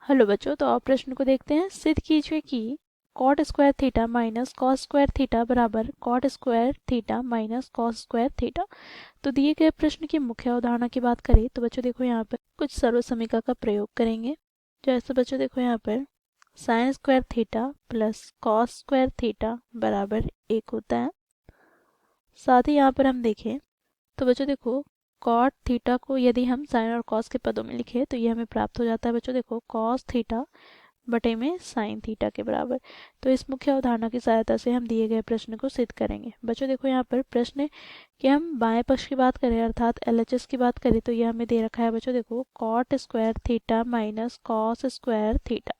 Hello बच्चों, तो आप प्रश्न को देखते हैं। सिद्ध कीजिए कि cot square theta minus cos square theta बराबर cot square theta minus cos square theta. तो दिए गए प्रश्न की मुख्य अवधारणा की बात करें तो बच्चों देखो यहाँ पर कुछ सर्वसमीका का प्रयोग करेंगे। जैसे बच्चों देखो यहाँ पर sine square theta plus cos square theta बराबर 1 होता है। साथ ही यहाँ पर हम देखें तो बच्चों देखो कॉट थीटा को यदि हम साइन और कॉस के पदों में लिखें तो ये हमें प्राप्त हो जाता है बच्चों देखो कॉस थीटा बटे में साइन थीटा के बराबर। तो इस मुख्य अवधारणा की सहायता से हम दिए गए प्रश्न को सिद्ध करेंगे। बच्चों देखो यहाँ पर प्रश्न है कि हम बाएं पक्ष की बात करें अर्थात एलएचएस की बात करें तो ये हमें दे रखा है बच्चों देखो cot square theta minus cos square theta.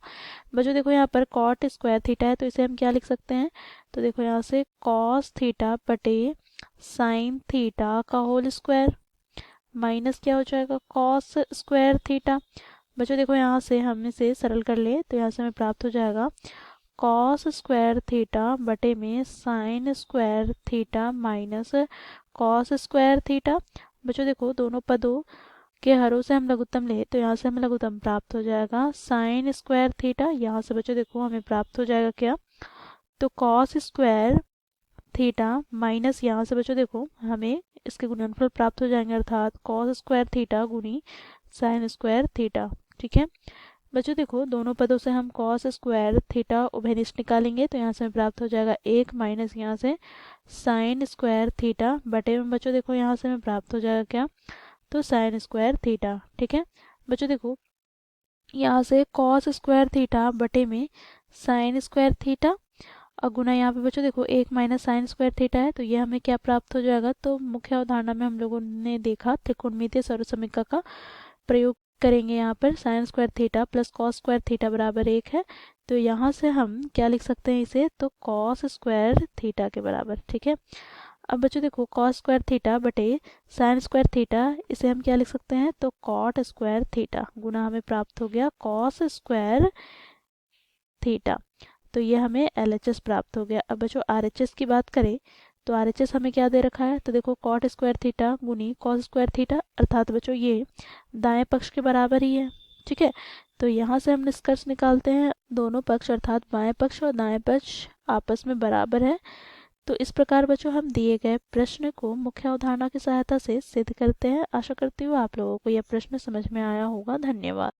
बच्चों देखो यहाँ पर कॉट स्क्वायर थीटा है तो इसे हम क्या लिख सकते हैं, तो देखो यहाँ से कॉस थीटा बटे साइन थीटा का होल स्क्वायर माइनस क्या हो जाएगा कॉस स्क्वायर थीटा। बच्चों देखो यहाँ से हम इसे सरल कर ले तो यहाँ से हमें प्राप्त हो जाएगा कॉस स्क्वायर थीटा बटे में sine square theta minus cos square theta. बच्चों देखो दोनों पदों के हरों से हम लघुत्तम ले तो यहाँ से हमें लघुत्तम प्राप्त हो जाएगा साइन स्क्वायर थीटा। यहाँ से बच्चों देखो हमें प्राप्त हो जाएगा क्या, तो कॉस स्क्वायर थीटा माइनस यहाँ से बच्चों देखो हमें इसके गुणनफल प्राप्त हो जाएंगे अर्थात कॉस स्क्वायर थीटा गुनी साइन स्क्वायर थीटा। ठीक है बच्चों देखो दोनों पदों से हम कॉस स्क्वायर थीटा उभयनिष्ठ निकालेंगे तो यहाँ से हमें प्राप्त हो जाएगा 1 माइनस यहाँ से साइन स्क्वायर थीटा बटे में बच्चों देखो यहाँ से हमें प्राप्त हो जाएगा क्या, तो साइन स्क्वायर थीटा। ठीक है बच्चों देखो यहाँ से कॉस स्क्वायर थीटा बटे में साइन स्क्वायर थीटा और गुना यहाँ पे बच्चों देखो 1 माइनस साइन स्क्वायर थीटा है तो ये हमें क्या प्राप्त हो जाएगा, तो मुख्य अवधारणा में हम लोगों ने देखा त्रिकोणमितीय सर्वसमीका का प्रयोग करेंगे। यहाँ पर sine square theta plus cos square theta बराबर 1 है तो यहाँ से हम क्या लिख सकते हैं इसे, तो कॉस स्क्वायर थीटा के बराबर। ठीक है अब बच्चों देखो कॉस स्क्वायर थीटा बटे साइन स्क्वायर थीटा इसे हम क्या लिख सकते हैं, तो कॉट स्क्वायर थीटा गुना हमें प्राप्त हो गया कॉस स्क्वायर थीटा। तो ये हमें एलएचएस प्राप्त हो गया। अब बच्चों आरएचएस की बात करें तो आरएचएस हमें क्या दे रखा है, तो देखो कॉट स्क्वायर थीटा गुनी कॉस स्क्वायर थीटा अर्थात बच्चों ये दाएं पक्ष के बराबर ही है। ठीक है तो यहाँ से हम निष्कर्ष निकालते हैं दोनों पक्ष अर्थात बाएं पक्ष और दाएं पक्ष आपस में बराबर है। तो इस प्रकार बच्चों हम दिए गए प्रश्न को मुख्य अवधारणा की सहायता से सिद्ध करते हैं। आशा करती हूँ आप लोगों को यह प्रश्न समझ में आया होगा। धन्यवाद।